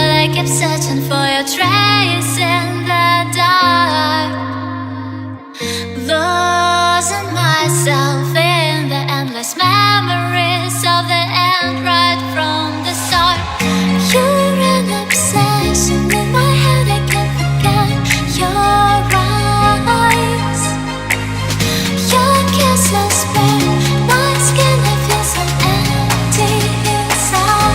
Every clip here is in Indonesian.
but I kept searching for your trace in the dark, losing myself in the endless memories of the end right from the start. You're an obsession in my head, I can't forget your eyes. Your kisses burn my skin, I feel so empty inside.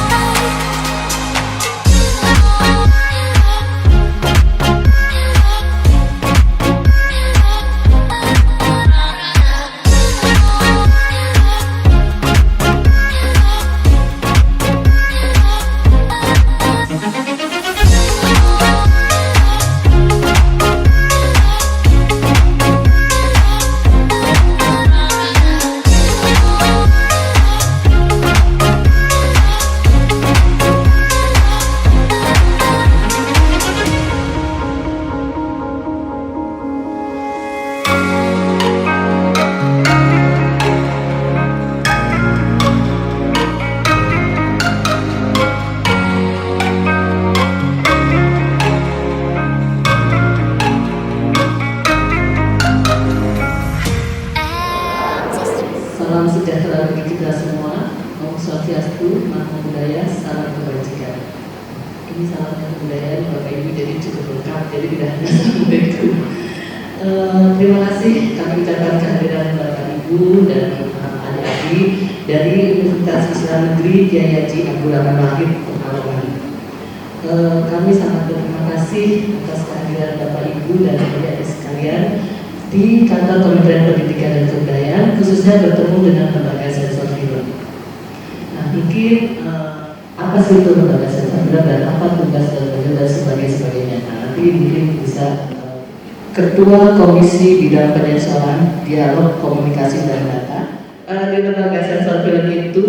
Salam sejahtera bagi kita semua. Om Swastiastu, Namo Buddhaya, salam kebajikan. Ini salam kebudayaan Bapak Ibu jadi cukup lengkap, jadi tidak hanya salam itu. Terima kasih kami ucapkan kehadiran Bapak Ibu dan adik-adik dari Universitas Islam Negeri Kiai Haji Abdul Rahman Wahid Pekalongan. Kami sangat berterima kasih atas kehadiran Bapak Ibu dan adik-adik sekalian di kantor Kementerian Pendidikan dan Kebudayaan, khususnya bertemu dengan lembaga sensor film. Nah, mungkin apa sih itu lembaga sensor film dan apa tugas dan sebagainya. Nah, nanti mungkin bisa Ketua Komisi Bidang Penyensoran, Dialog, Komunikasi dan Data. Di lembaga sensor film itu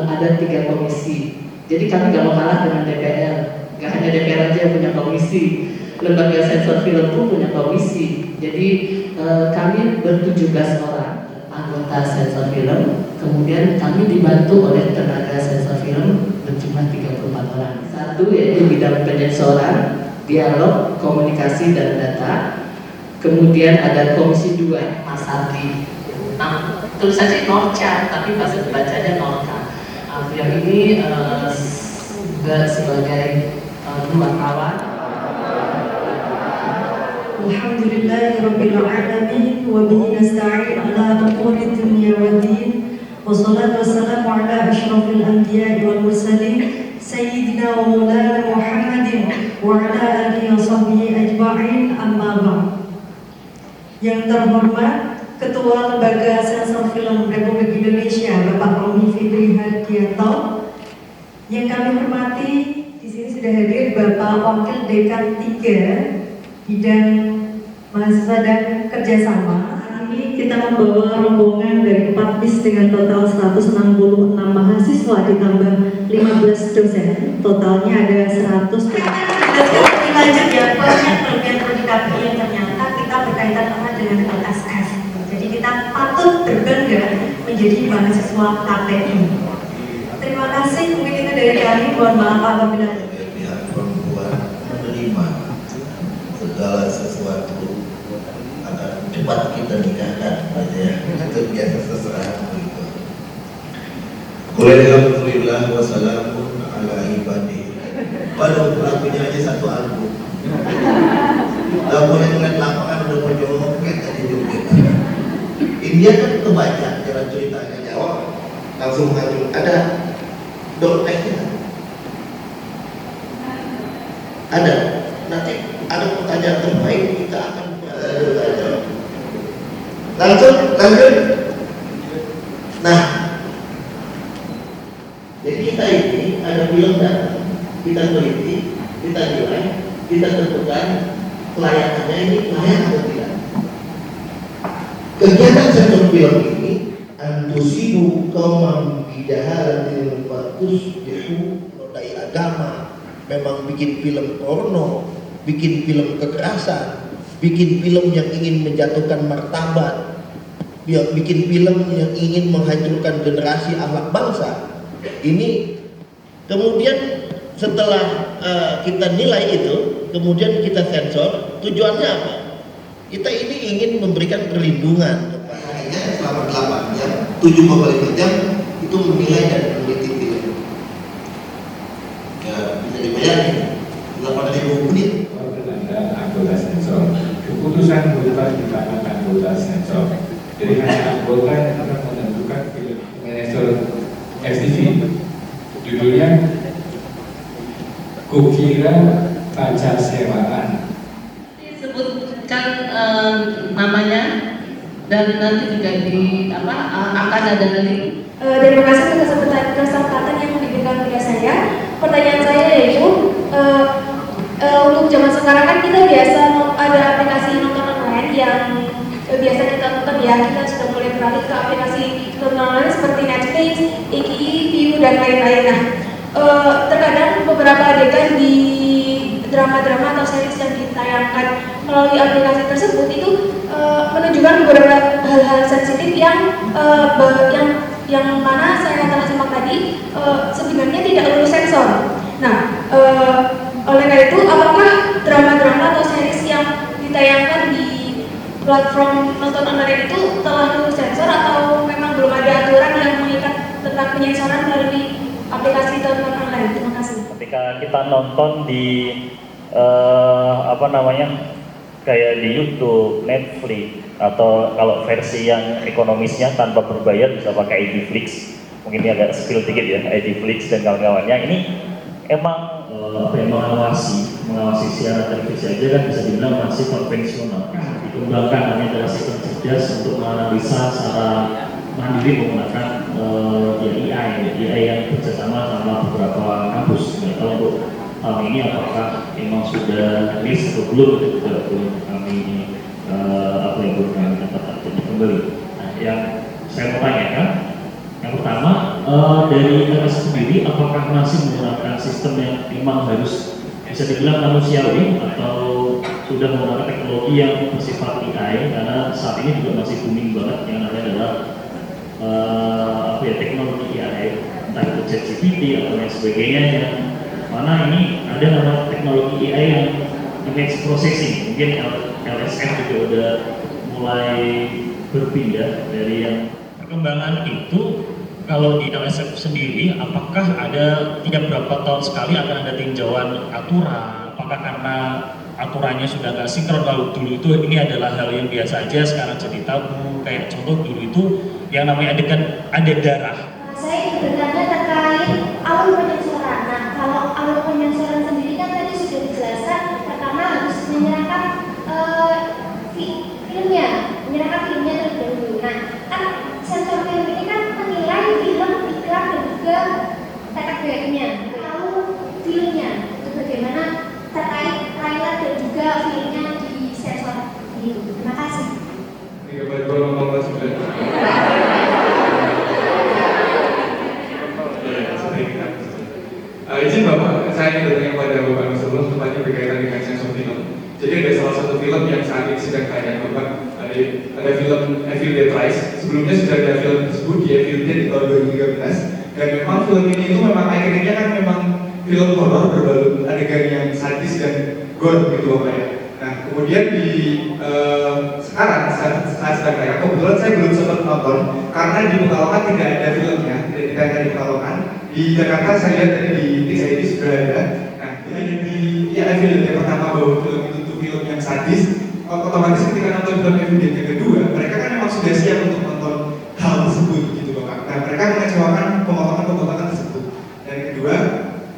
ada 3 komisi. Jadi kami gak mau kalah dengan DPR. Gak hanya DPR aja yang punya komisi. Lembaga sensor film pun punya komisi. Jadi kami ber-17 orang anggota sensor film. Kemudian kami dibantu oleh tenaga sensor film berjumlah 34 orang. Satu yaitu bidang penyensoran, dialog, komunikasi dan data. Kemudian ada komisi 2, Mas Adi. Nah, tulisannya Norca, tapi bahasa bacanya Norca. Beliau ini juga sebagai wartawan. Alhamdulillahirabbil alamin wa bihi nasta'in ala umuri dunya waddin. Wassalatu wassalamu ala asyrafil anbiya'i wal mursalin sayyidina wa maulana Muhammadin wa ala alihi wa sahbihi ajma'in, amma ba'd. Yang terhormat Ketua Lembaga Sensor Film Republik Indonesia, Bapak Romi Fitri Hadianto. Yang kami hormati, di sini sudah hadir Bapak Wakil Dekan 3 Bidang Mahasiswa dan Kerjasama. Hari ini kita membawa rombongan dari 4 bis dengan total 166 mahasiswa ditambah 15 dosen. Totalnya ada 100. Lebih lanjut ya, banyak kelebihan di KPI yang ternyata kita berkaitan erat dengan LSF. Jadi kita patut berbangga menjadi mahasiswa KPI. Terima kasih, mungkin itu dari kami. Mohon maaf apabila pihak perempuan menerima segala sesuatu akan cepat kita nikahkan aja ya, itu biasa seserah begitu. Alhamdulillah wassalamun ala ibadi. Padahal lagunya aja satu album. Udah mulai ngeliat lapangan udah mau joget tadi joget. India kan kebaca jalan ceritanya jawab langsung maju. Ada dompetnya? Ada. Nanti ada pertanyaan terbaik kita akan lanjut. Nah, jadi kita ini ada film dan kita teliti, kita nilai, kita tentukan kelayakannya ini layak atau tidak. Kegiatan sensor film ini antusibu kaum bidahalatil fatus dihu nodai agama, memang bikin film porno, bikin film kekerasan, bikin film yang ingin menjatuhkan martabat, bikin film yang ingin menghancurkan generasi akhlak bangsa. Ini kemudian setelah kita nilai itu, kemudian kita sensor, tujuannya apa? Kita ini ingin memberikan perlindungan kepada selama 8 jam, 7,5 jam itu menilai dan meneliti film. Ya bisa dibayangin 8.000 menit. Anggota sensor, keputusan bukan di tangan anggota sensor. Jadi hanya anggota yang akan menentukan film manajer FTV. Judulnya Kukira Baca Sewaan. Disebutkan namanya dan nanti juga akan ada link. Terima kasih atas kesempatan yang diberikan kepada saya. Pertanyaan saya yaitu untuk zaman sekarang kan kita biasa ada aplikasi nonton online yang biasa kita nonton ya, kita sudah mulai beralih ke aplikasi nonton online seperti Netflix, IKI, Viu dan lain-lain. Nah, terkadang beberapa adegan di drama-drama atau series yang ditayangkan melalui aplikasi tersebut itu menunjukkan beberapa hal-hal sensitif yang mana saya telah simak tadi sebenarnya tidak lulus sensor. Nah, oleh karena itu, apakah drama-drama atau series yang ditayangkan di platform nonton online itu telah lulus sensor atau memang belum ada aturan yang mengikat tentang penyensoran melalui aplikasi nonton online? Terima kasih. Ketika kita nonton di kayak di YouTube, Netflix, atau kalau versi yang ekonomisnya tanpa berbayar bisa pakai IDFlix. Mungkin ini agak spill dikit ya, IDFlix dan kawan-kawannya. Ini emang mengawasi siaran televisi aja kan bisa dibilang masih konvensional. Dikembangkan namanya adalah sistem cerdas untuk menganalisa secara mandiri menggunakan AI yang bekerjasama sama beberapa kampus. Kalau untuk tahun ini apakah memang sudah rilis atau belum, itu juga belum kami belum kami dapat kembali. Nah, yang saya mau tanyakan, yang pertama dari LS sendiri, apakah masih menggunakan sistem yang memang harus bisa dibilang manusiawi atau sudah menggunakan teknologi yang bersifat AI, karena saat ini juga masih booming banget yang namanya adalah teknologi AI, entah itu ChatGPT atau lain sebagainya, yang mana ini ada nama teknologi AI yang image processing. Mungkin LSM juga udah mulai berpindah dari yang perkembangan itu. Kalau di LSM sendiri, apakah ada tiap berapa tahun sekali akan ada tinjauan aturan? Apakah karena aturannya sudah nggak sinkron? Kalau dulu itu ini adalah hal yang biasa aja, sekarang jadi tabu. Kayak contoh dulu itu yang namanya adegan ada darah. Saya bertanya terkait alur penyensoran. Nah, kalau alur penyensoran sendiri kan tadi sudah dijelaskan, pertama harus menyerahkan filmnya terlebih dahulu. Nah, kan sensor film ini kan menilai film, iklan dan juga tata baiknya. Lalu filmnya itu bagaimana terkait trailer dan juga filmnya di sensor itu. Terima kasih. Izin Bapak, saya ingin bertanya kepada Bapak sebelum tempatnya berkaitan dengan sensor film. Jadi ada salah satu film yang saat ini sedang tayang Bapak, ada film Evil Dead Rise. Sebelumnya sudah ada film tersebut di Evil Dead di tahun 2013. Dan memang film ini itu memang akhirnya kan memang film horor berbalut adegan yang sadis dan gore gitu Bapak ya. Nah kemudian di sekarang saat sedang tayang, kebetulan saya belum sempat nonton karena di Pekalongan tidak ada filmnya, tidak ada di Pekalongan. Di Jakarta saya lihat tadi di TID sudah ada. Nah ini di Evil Dead yang pertama bahwa film itu film yang sadis. Otomatis ketika nonton film Evil Dead yang kedua, mereka kan memang sudah siap untuk nonton hal tersebut gitu Bapak. Nah mereka mengecewakan pemotongan tersebut. Dan yang kedua,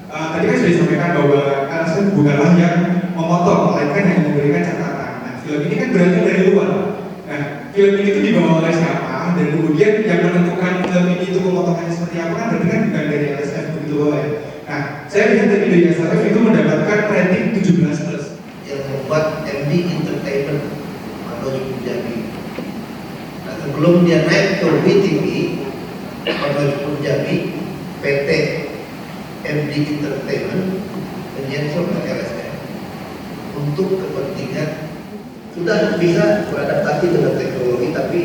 tadi kan sudah disampaikan bahwa LSM bukanlah yang memotong, melainkan yang memberikan catatan. Nah film ini kan berasal dari luar. Nah film ini itu dibawa oleh siapa, dan kemudian yang menentukan film ini itu pemotongannya seperti apa kan berarti kan bukan dari LSM begitu Bapak ya. Nah saya lihat tadi dari LSM itu mendapatkan rating 17+. Yang membuat MD Entertainment atau Punjabi. Nah, sebelum dia naik ke WTV atau Punjabi, PT MD Entertainment menyensor LSM untuk kepentingan sudah bisa beradaptasi dengan teknologi, tapi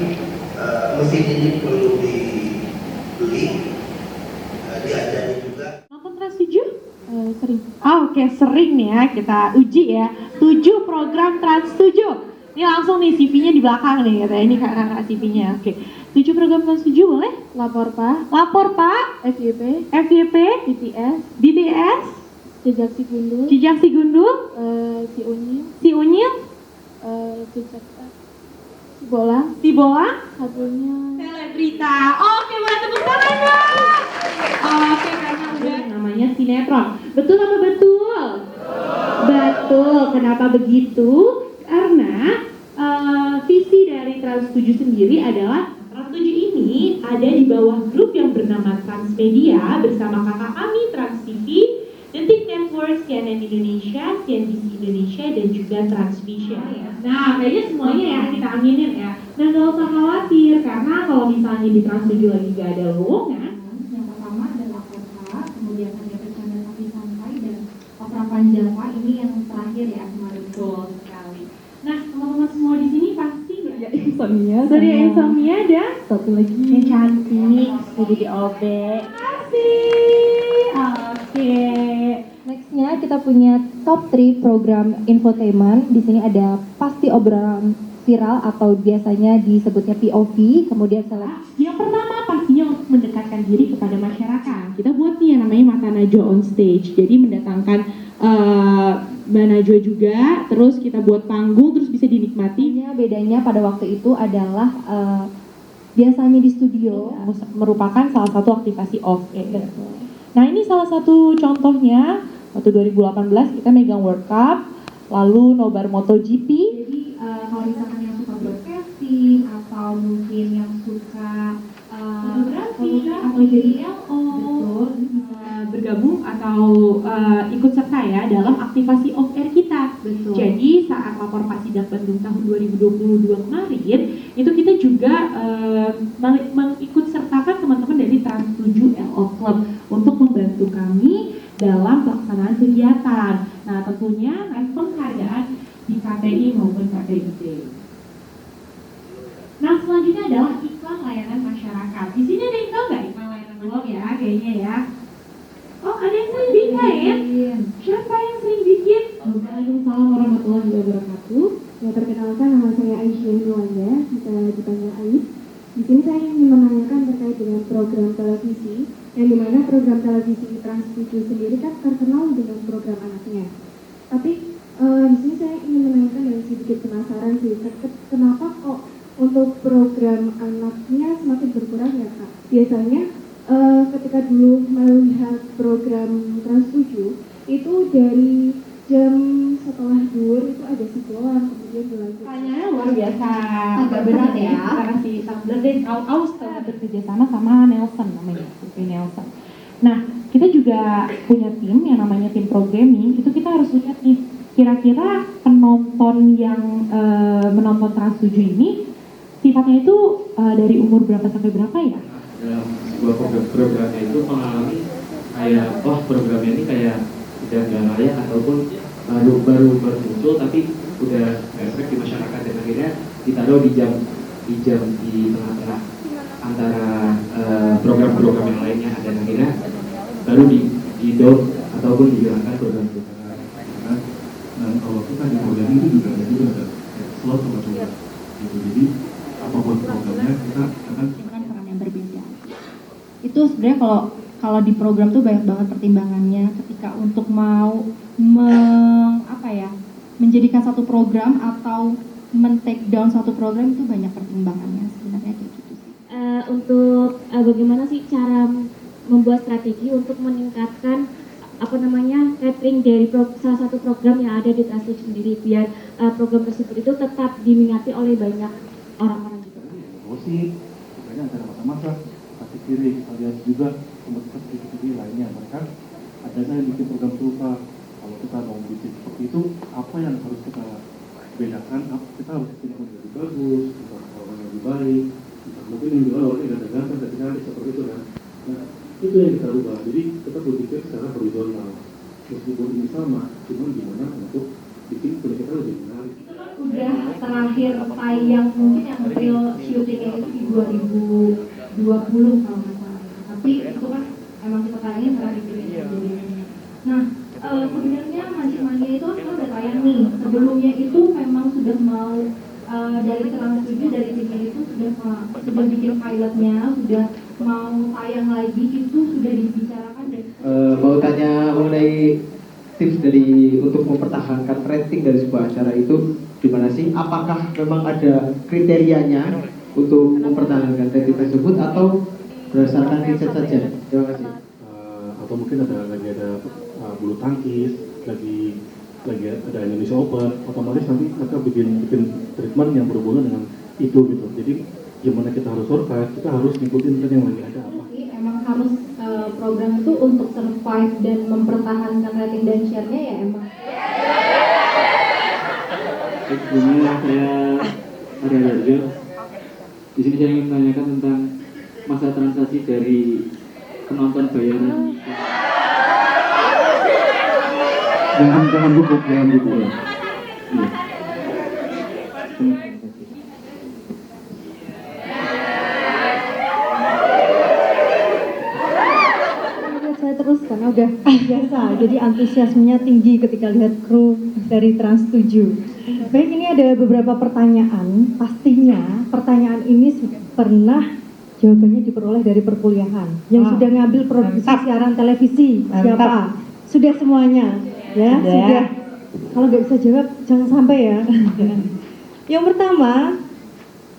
mesin ini perlu dibeli, diajari juga. Nonton Trans 7 Sering. Oke, sering nih ya, kita uji ya. 7 program Trans 7. Ini langsung nih CV-nya di belakang nih katanya. Ini kakak CV-nya. Oke. 7 program Trans 7 boleh? Lapor Pak, Lapor Pak, FYP, FYP, BTS, BTS, Jejak Si Gundul, Jejak Si Gundul, Si Unyil, Si Unyil, Jejak Si Bolang, Si Bolang, satunya Selebrita. Oke, boleh tepuk tangan dong. Oke, karena udah namanya sinetron. Betul apa betul? Betul. Kenapa begitu? Karena visi dari Trans 7 sendiri adalah Trans 7 ini ada di bawah grup yang bernama Transmedia bersama kakak kami Trans TV, Detik Network, CNN Indonesia, CNBC Indonesia, dan juga Transvision. Nah, kayaknya semuanya ya kita aminin ya. Nah, gak usah khawatir karena kalau misalnya di Trans 7 lagi gak ada lowongan, yang pertama adalah kota, kemudian ada bercanda tapi santai, dan opera Panjava ini yang terakhir ya kemarin. betul sekali. Nah, teman-teman semua di sini pasti ya Insomnia, Surya Insomnia dan satu lagi yang cantik, jadi di OB. kasih. Oke. Nextnya kita punya top 3 program infotainment. Di sini ada pasti obrolan viral atau biasanya disebutnya POV, kemudian Yang pertama pastinya untuk mendekatkan diri kepada masyarakat. Kita buat nih yang namanya Mata Najwa on stage. Jadi mendatangkan Mbak Najwa juga, terus kita buat panggung, terus bisa dinikmati. bedanya pada waktu itu adalah biasanya di studio. Merupakan salah satu aktivasi off air. Nah, ini salah satu contohnya. Waktu 2018 kita megang World Cup, lalu nobar MotoGP. Jadi kalau misalkan yang suka broadcasting atau mungkin yang suka fotografi atau jadi LO, Betul, bisa bergabung atau ikut serta ya dalam aktivasi off air kita. Betul. Jadi saat lapor Pasidak Bandung tahun 2022 kemarin, itu kita juga mengikut sertakan teman-teman dari Trans 7 LO Club untuk membantu kami dalam pelaksanaan kegiatan. Nah, tentunya penghargaan di KTI maupun KTID. Nah, selanjutnya adalah iklan layanan masyarakat. Di sini ada yang tahu nggak iklan layanan masyarakat ya, kayaknya ya. Oh, ada yang sering bikin? Siapa yang sering bikin? Waalaikumsalam warahmatullahi wabarakatuh. Ya, perkenalkan nama saya Aisyah Nuwanda, bisa dipanggil Ais. Di sini saya ingin menanyakan terkait dengan program televisi, yang dimana program televisi Trans 7 sendiri kan terkenal dengan program anaknya. Tapi di sini saya ingin menanyakan dan sedikit penasaran sih, kenapa kok untuk program anaknya semakin berkurang ya Kak? Biasanya ketika dulu melihat program Trans 7 itu dari jam setelah duhur itu ada sekolah, kemudian berlanjut. Pertanyaannya luar biasa. Agak berat ya. Kita kasih tumbler deh. Aus bekerja sama sama Nelson namanya, Survei Nelson. Nah, kita juga punya tim yang namanya tim programming. Itu kita harus lihat nih, kira-kira penonton yang menonton Trans 7 ini sifatnya itu dari umur berapa sampai berapa ya? Dalam sebuah programnya itu mengalami kayak, programnya ini kayak udah nggak layak ataupun baru muncul tapi udah efek di masyarakat, dan akhirnya ditaruh di jam di tengah-tengah antara program-program yang lainnya, dan akhirnya baru di down ataupun dihilangkan program-program. Dan kalau kita di program itu juga ada slot sama juga. Jadi apapun programnya kita akan peran yang berbeda. Itu sebenarnya kalau di program tuh banyak banget pertimbangannya ketika untuk mau menjadikan satu program atau men-take down satu program itu banyak pertimbangannya sebenarnya kayak gitu sih. Untuk bagaimana sih cara membuat strategi untuk meningkatkan catering dari salah satu program yang ada di Trans 7 sendiri biar program tersebut itu tetap diminati oleh banyak orang-orang gitu. gosip, makanya antara masa-masa kaki kiri kita lihat juga komunitas kiri lainnya. Bahkan ada yang bikin program serupa. Kalau kita mau bikin seperti itu, apa yang harus kita bedakan? Kita harus bikin yang lebih bagus, kita harus yang lebih baik. Mungkin yang jual orangnya ganteng-ganteng, tapi cantik seperti itu kan. Nah, itu yang kita rubah. Jadi kita berpikir secara horizontal. Meskipun ini sama, cuma gimana untuk bikin punya kita lebih menarik. Udah terakhir tayang mungkin yang real syutingnya itu di 2020 kalau nggak salah. Tapi itu kan emang kita tayangin setelah di Nah, sebenarnya Magic Mania itu kan udah tayang nih. Sebelumnya itu memang sudah mau dari Trans 7 dari timnya itu sudah bikin pilotnya, sudah mau tayang lagi, itu sudah dibicarakan dan mau tanya mengenai tips dari untuk mempertahankan rating dari sebuah acara itu gimana sih? Apakah memang ada kriterianya untuk mempertahankan rating tersebut atau berdasarkan riset saja? Terima kasih. Atau mungkin lagi ada bulu tangkis, lagi ada Indonesia Open, otomatis nanti mereka bikin treatment yang berhubungan dengan itu gitu. Jadi gimana kita harus survive, kita harus ngikutin tren yang lagi ada apa. Emang harus program itu untuk survive dan mempertahankan rating dan share-nya ya emang. Sebelumnya saya Arya Darjo. Di sini saya ingin menanyakan tentang masa transaksi dari penonton bayaran. Jangan buku ya. Iya. Saya terus karena udah biasa, jadi antusiasmenya tinggi ketika lihat kru dari Trans 7. Baik, ini ada beberapa pertanyaan. Pastinya pertanyaan ini pernah jawabannya diperoleh dari perkuliahan yang sudah ngambil produksi siaran televisi. Siapa? Sudah semuanya, ya? Sudah. Kalau nggak bisa jawab, jangan sampai ya. Yang pertama,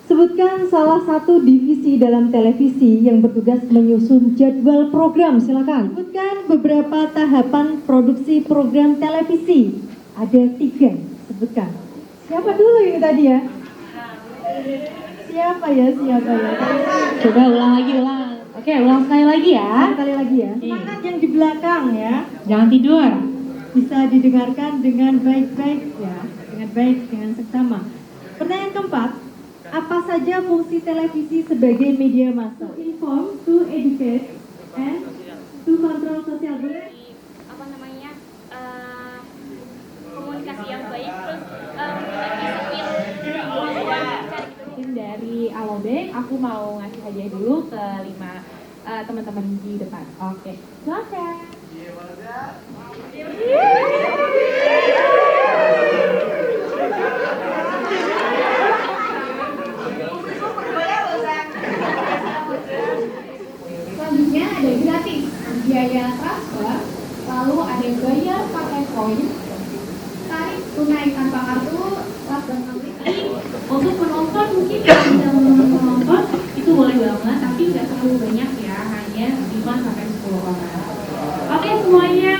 sebutkan salah satu divisi dalam televisi yang bertugas menyusun jadwal program. Silakan. Sebutkan beberapa tahapan produksi program televisi. Ada 3. Sebutkan. Siapa dulu ini tadi ya? Siapa ya? Coba ulang lagi. Oke, ulang sekali lagi ya. Sekali lagi ya. Semangat yang di belakang ya. Jangan tidur. Bisa didengarkan dengan baik-baik ya. Dengan baik, dengan seksama. Pertanyaan keempat. Apa saja fungsi televisi sebagai media massa? To inform, to educate, and to control sosial budaya. Komunikasi yang baik, terus Dari Alobank, aku mau ngasih hadiah dulu ke 5 teman-teman di depan. Oke, silakan. Selanjutnya ada gratis, biaya transfer, lalu ada bayar pakai koin, tarik tunai tanpa kartu, pas dan untuk penonton mungkin kalau tidak menonton itu boleh banget, tapi nggak terlalu banyak ya, hanya 5-10 orang. Oke semuanya,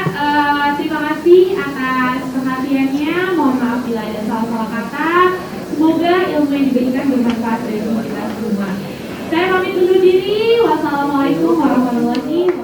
terima kasih atas perhatiannya. Mohon maaf bila ada salah-salah kata. Semoga ilmu yang diberikan bermanfaat bagi kita semua. Saya pamit undur diri. Wassalamualaikum warahmatullahi wabarakatuh.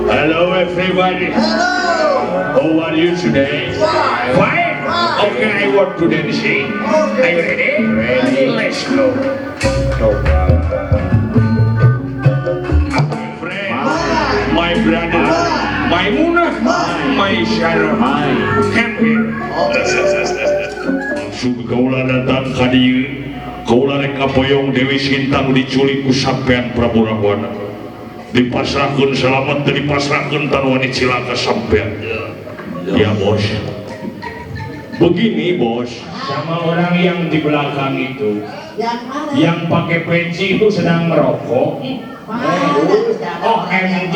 Hello everybody. How are you today? Fine. Okay, I want to dancing. Are you ready? Ready. Let's go. My brother, my Munah, my Sharon, come here. Maksud kaulah datang ka dieu, kaulah rek kapoyong Dewi Sinta nu diculik ku sampean Prabu Rahwana. Dipasrahkeun selamat teu dipasrahkeun tanu wani cilaka sampean. Ya bos. Begini bos, sama orang yang di belakang itu, yang pakai peci itu sedang merokok. Oh, MG.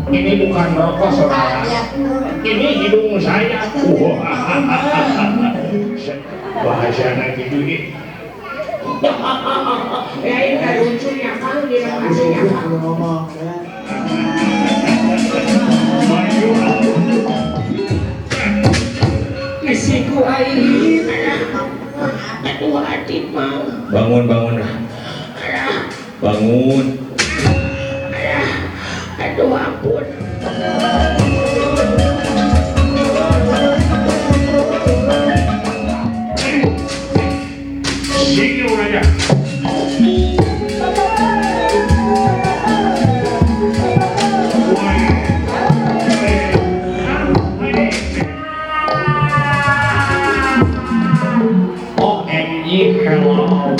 Ini bukan rokok saudara. Ini hidung saya. Bahasa gitu nih. Ya ini kan lucunya kan dia masih ngomong. Isiku air. Aduh hati mah. Bangun bangun. Aduh ampun. Sini aja. OMG, hello.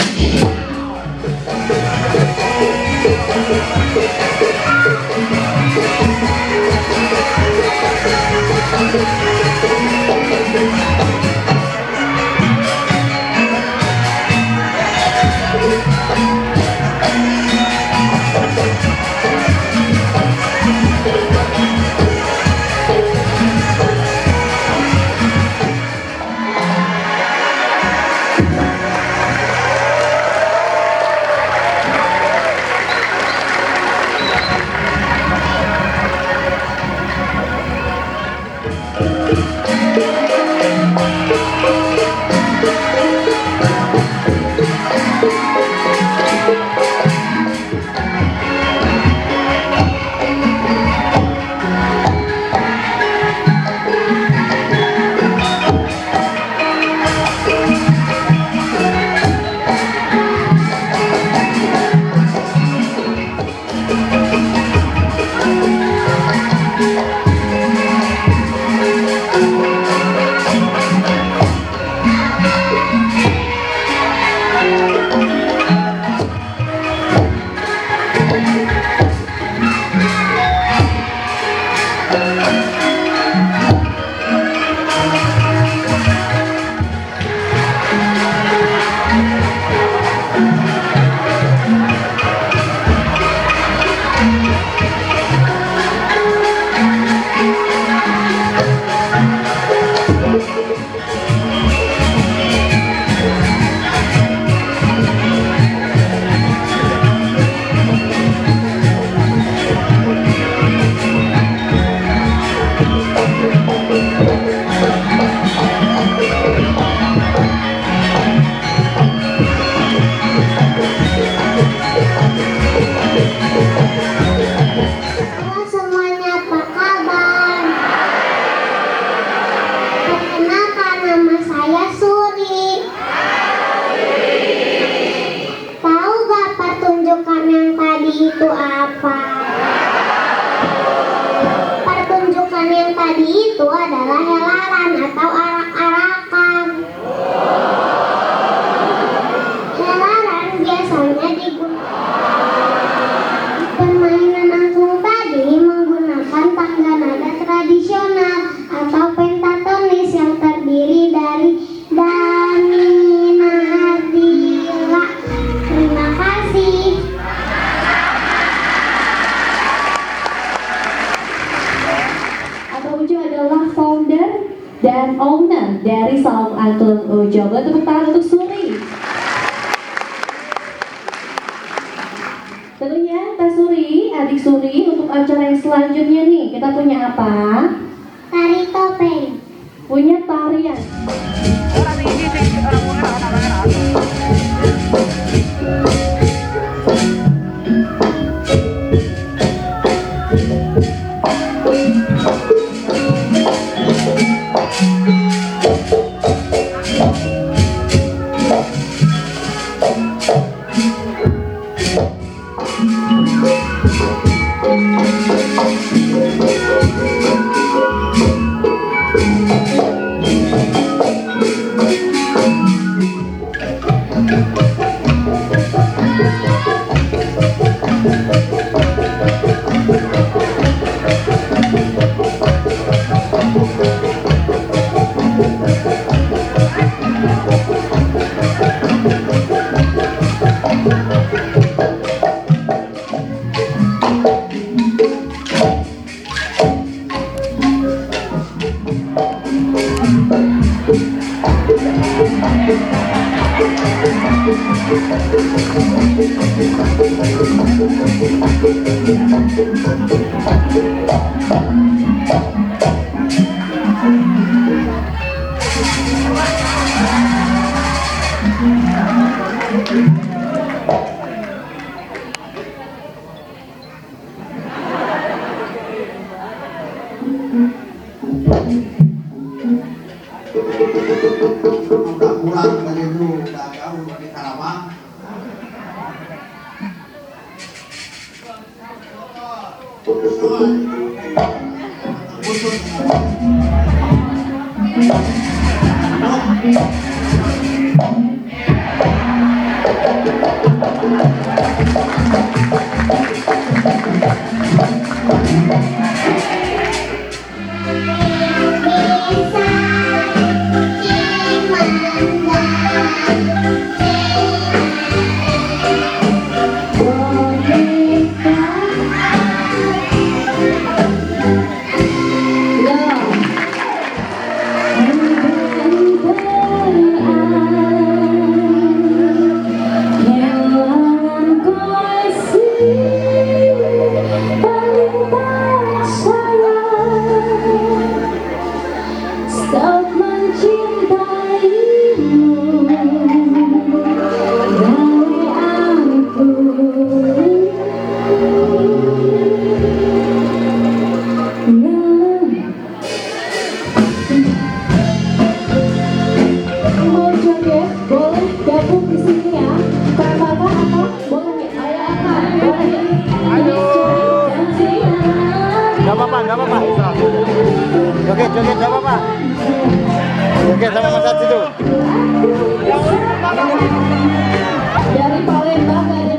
dan owner dari Salon Angklung Ujo. Tepuk tangan untuk Suri. Tentunya Teh Suri, adik Suri, untuk acara yang selanjutnya nih kita punya apa? Tari topeng. Punya tarian. Udah pulang dari dulu, udah jauh dari Karawang. Joget gak apa-apa. Joget sama Mas Adi itu. Dari Palembang dari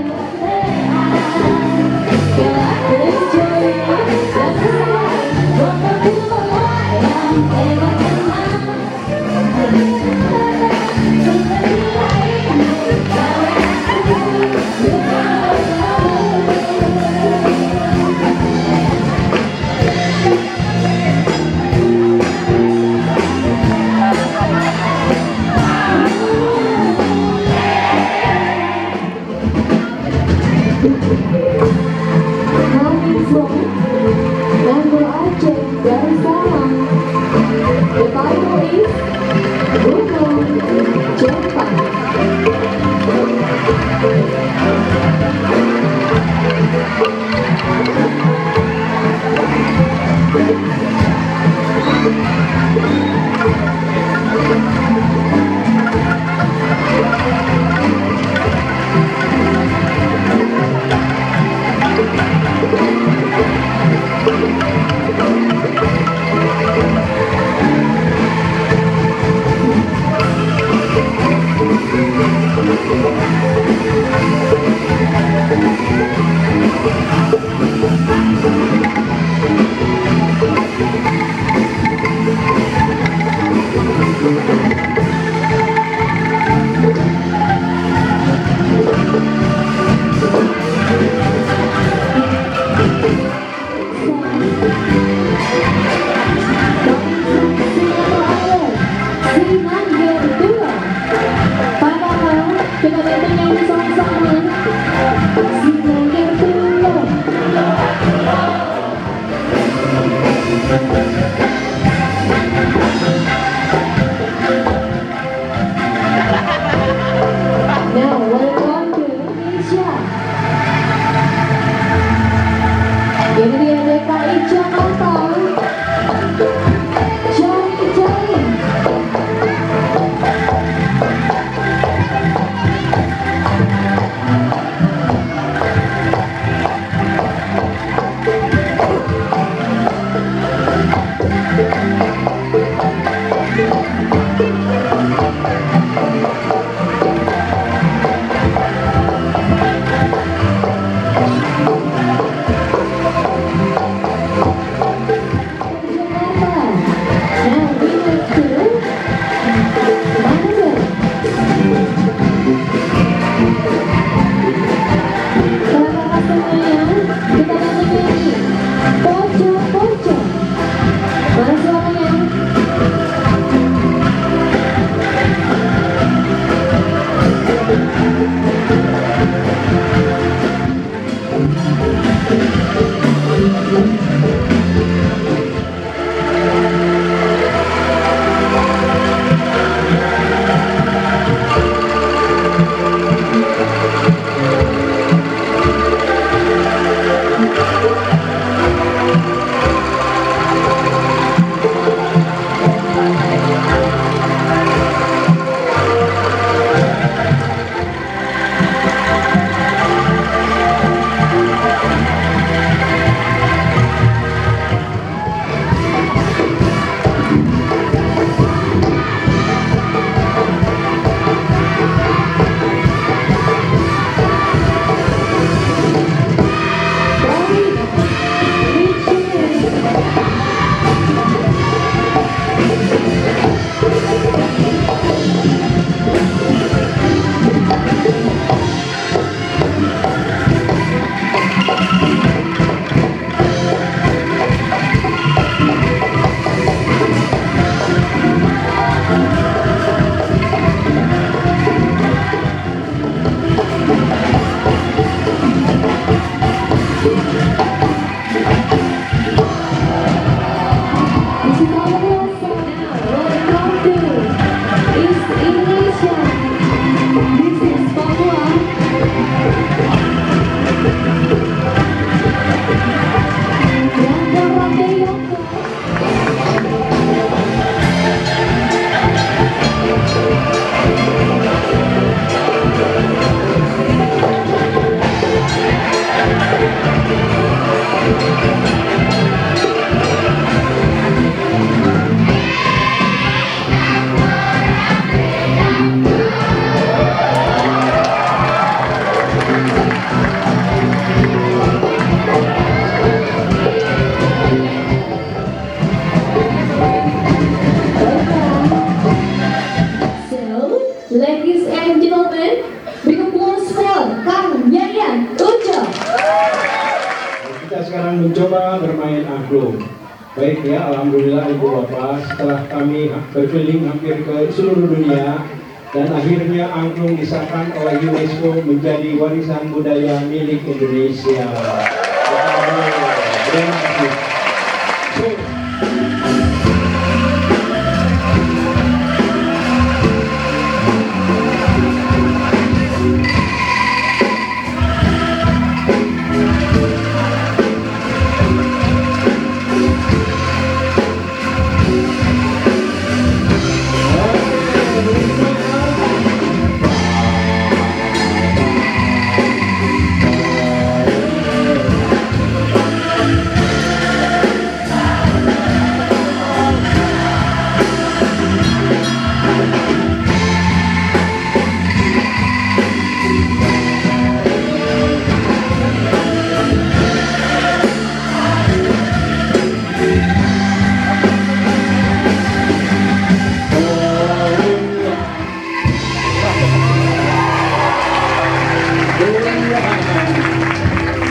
sekarang mencoba bermain angklung. Baik ya, alhamdulillah Ibu Bapak, setelah kami berkeliling hampir ke seluruh dunia dan akhirnya angklung disahkan oleh UNESCO menjadi warisan budaya milik Indonesia. Terima kasih.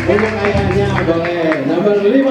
Untuk ayahnya boleh nomor 5.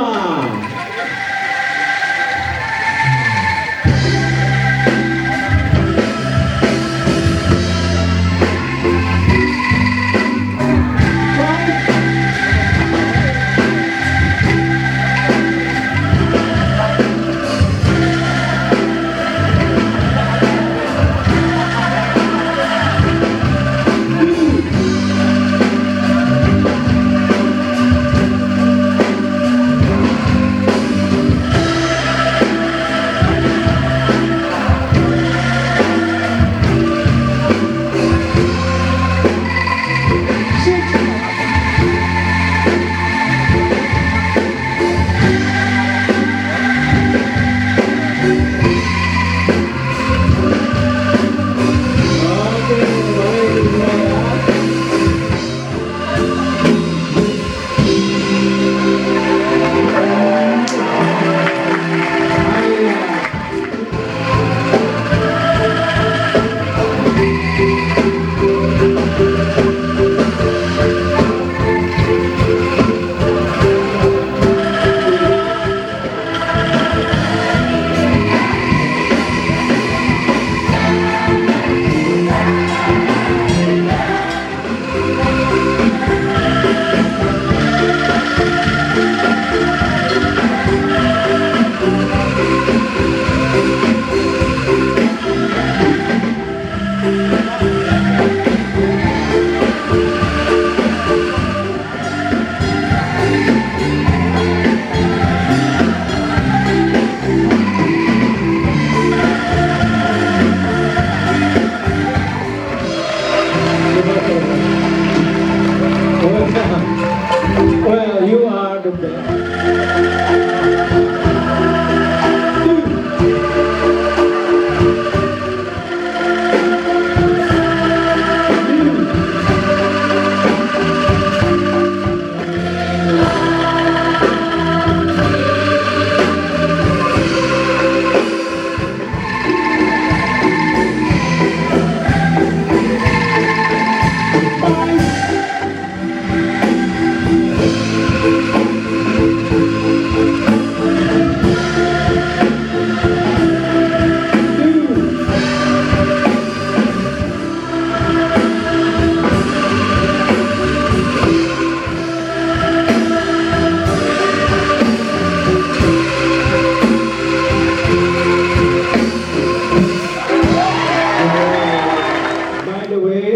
Well, you are the best.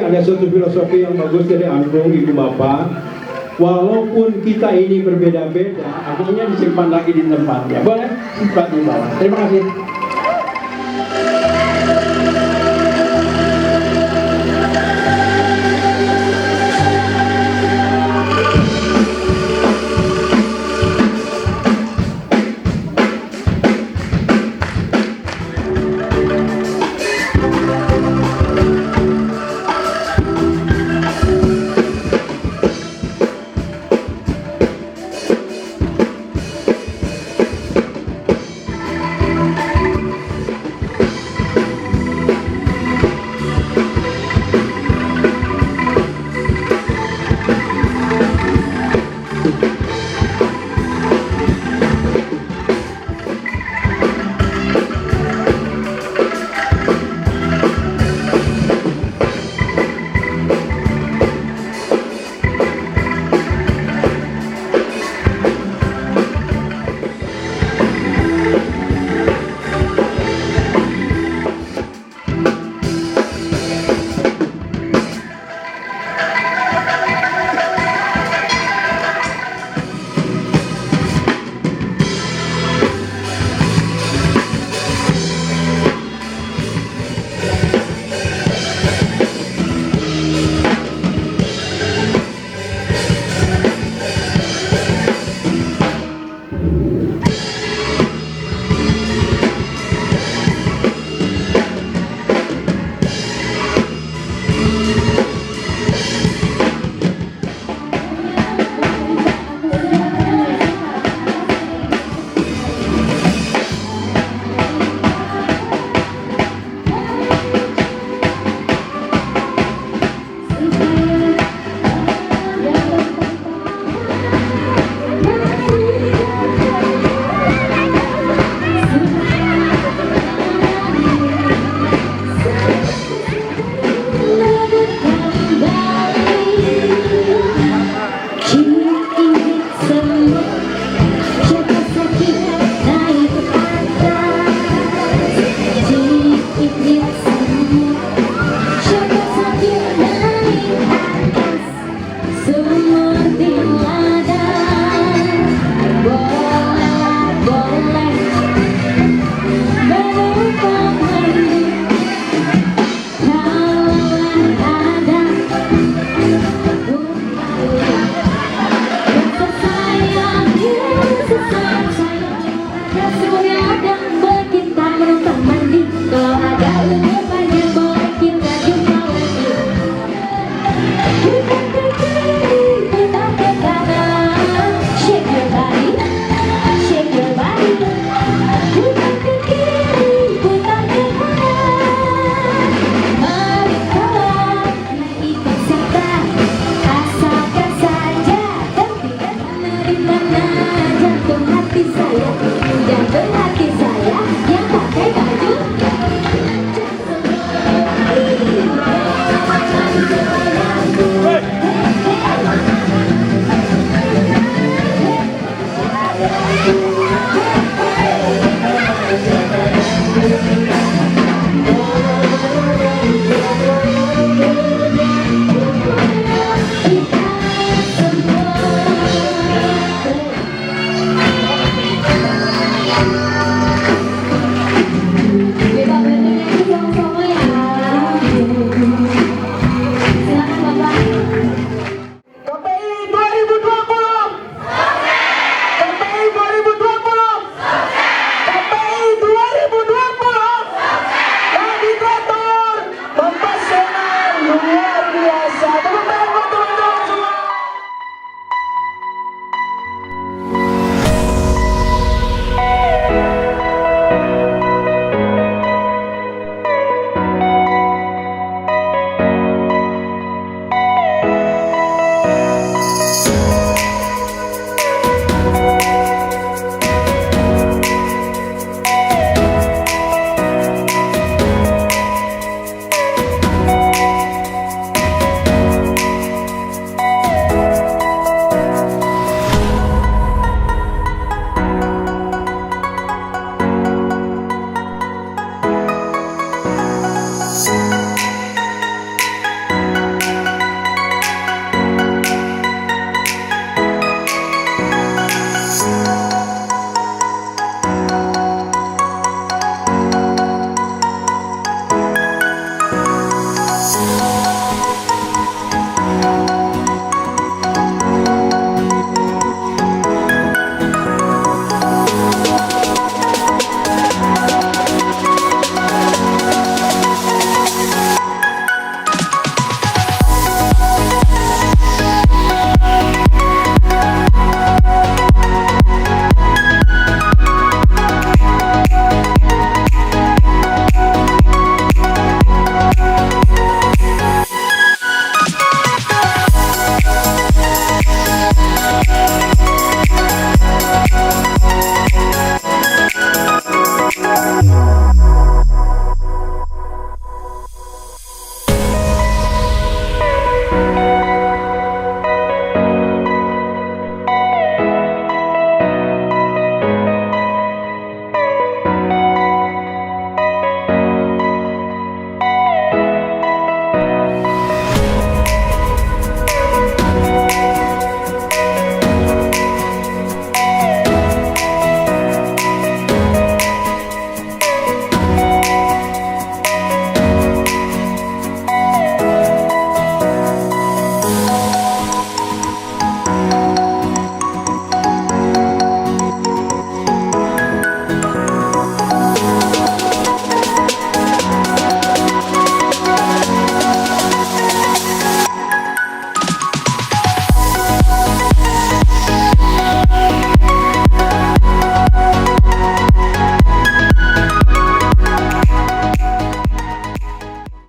Ada suatu filosofi yang bagus dari angklung Ibu Bapak. Walaupun kita ini berbeda-beda, akhirnya disimpan lagi di tempatnya. Boleh simpan di bawah. Terima kasih. Assalamualaikum.